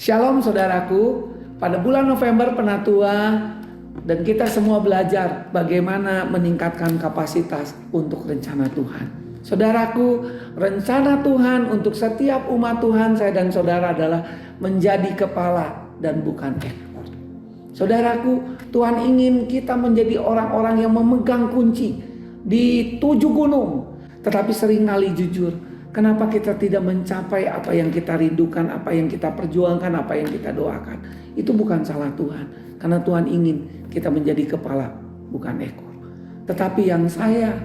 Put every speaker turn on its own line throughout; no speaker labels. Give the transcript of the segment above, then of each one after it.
Shalom saudaraku, pada bulan November Penatua dan kita semua belajar bagaimana meningkatkan kapasitas untuk rencana Tuhan. Saudaraku, rencana Tuhan untuk setiap umat Tuhan, saya dan saudara adalah menjadi kepala dan bukan ekor. Saudaraku, Tuhan ingin kita menjadi orang-orang yang memegang kunci di 7 gunung, tetapi seringkali jujur, kenapa kita tidak mencapai apa yang kita rindukan, apa yang kita perjuangkan, apa yang kita doakan? Itu bukan salah Tuhan. Karena Tuhan ingin kita menjadi kepala, bukan ekor. Tetapi yang saya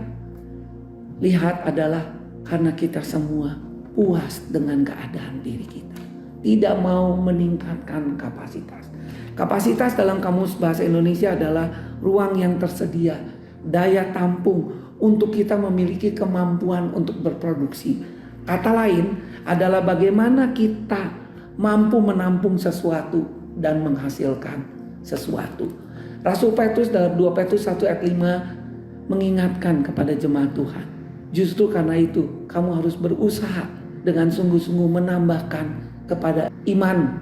lihat adalah karena kita semua puas dengan keadaan diri kita. Tidak mau meningkatkan kapasitas. Kapasitas dalam Kamus Bahasa Indonesia adalah ruang yang tersedia, daya tampung untuk kita memiliki kemampuan untuk berproduksi. Kata lain adalah bagaimana kita mampu menampung sesuatu dan menghasilkan sesuatu. Rasul Petrus dalam 2 Petrus 1 ayat 5 mengingatkan kepada jemaat Tuhan. Justru karena itu kamu harus berusaha dengan sungguh-sungguh menambahkan kepada iman.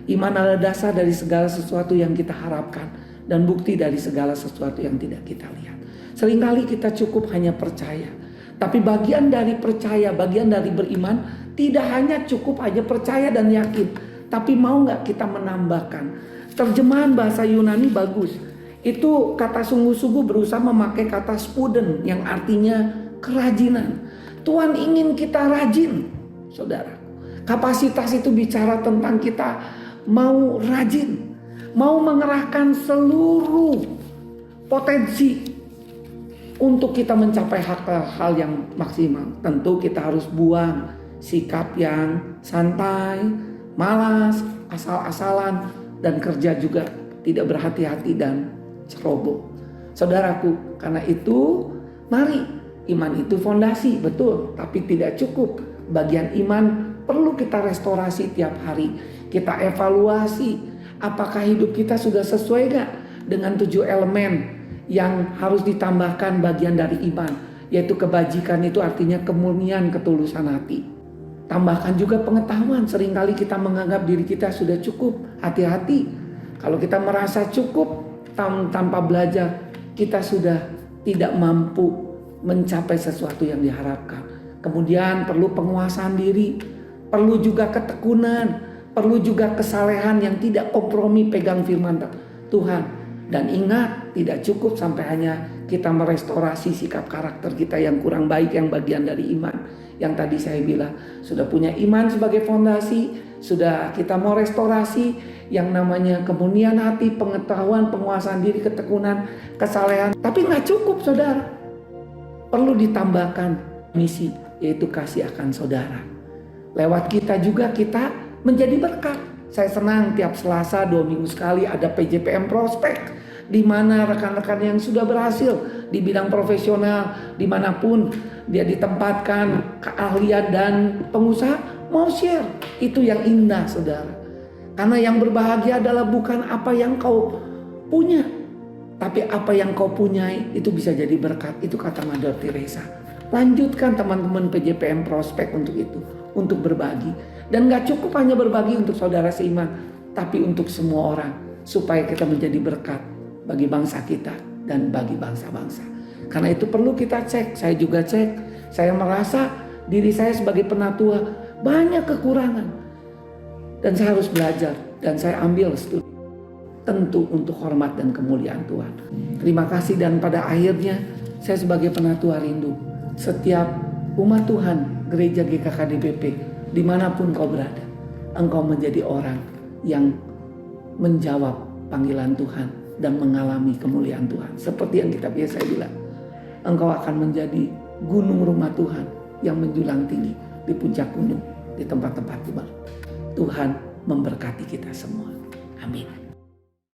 Iman adalah dasar dari segala sesuatu yang kita harapkan dan bukti dari segala sesuatu yang tidak kita lihat. Seringkali kita cukup hanya percaya. Tapi bagian dari percaya, bagian dari beriman tidak hanya cukup hanya percaya dan yakin, tapi mau nggak kita menambahkan. Terjemahan bahasa Yunani bagus. Itu kata sungguh-sungguh berusaha memakai kata spuden yang artinya kerajinan. Tuhan ingin kita rajin, saudara. Kapasitas itu bicara tentang kita mau rajin, mau mengerahkan seluruh potensi untuk kita mencapai hal yang maksimal. Tentu kita harus buang sikap yang santai, malas, asal-asalan, dan kerja juga tidak berhati-hati dan ceroboh. Saudaraku, karena itu mari, iman itu fondasi, betul, tapi tidak cukup. Bagian iman perlu kita restorasi tiap hari. Kita evaluasi apakah hidup kita sudah sesuai gak dengan 7 elemen yang harus ditambahkan bagian dari iman, yaitu kebajikan. Itu artinya kemurnian, ketulusan hati. Tambahkan juga pengetahuan. Seringkali kita menganggap diri kita sudah cukup. Hati-hati, kalau kita merasa cukup tanpa belajar, kita sudah tidak mampu mencapai sesuatu yang diharapkan. Kemudian perlu penguasaan diri, perlu juga ketekunan, perlu juga kesalehan yang tidak kompromi pegang firman Tuhan. Dan ingat, tidak cukup sampai hanya kita merestorasi sikap karakter kita yang kurang baik, yang bagian dari iman. Yang tadi saya bilang, sudah punya iman sebagai fondasi, sudah kita mau restorasi yang namanya kemurnian hati, pengetahuan, penguasaan diri, ketekunan, kesalehan. Tapi nggak cukup, saudara. Perlu ditambahkan misi, yaitu kasih akan saudara. Lewat kita juga kita menjadi berkat. Saya senang tiap Selasa 2 minggu sekali ada PJPM Prospek, di mana rekan-rekan yang sudah berhasil di bidang profesional dimanapun dia ditempatkan, keahlian dan pengusaha mau share. Itu yang indah, saudara. Karena yang berbahagia adalah bukan apa yang kau punya, tapi apa yang kau punyai itu bisa jadi berkat. Itu kata Mother Teresa. Lanjutkan teman-teman PJPM Prospek untuk itu, untuk berbagi. Dan gak cukup hanya berbagi untuk saudara seiman, tapi untuk semua orang, supaya kita menjadi berkat bagi bangsa kita dan bagi bangsa-bangsa. Karena itu perlu kita cek. Saya juga cek. Saya merasa diri saya sebagai penatua banyak kekurangan, dan saya harus belajar, dan saya ambil studi, tentu untuk hormat dan kemuliaan Tuhan. Terima kasih. Dan pada akhirnya saya sebagai penatua rindu setiap umat Tuhan gereja GKKDBP dimanapun kau berada, engkau menjadi orang yang menjawab panggilan Tuhan dan mengalami kemuliaan Tuhan. Seperti yang kita biasa bilang, engkau akan menjadi gunung rumah Tuhan yang menjulang tinggi di puncak gunung, di tempat-tempat baru. Tuhan memberkati kita semua. Amin.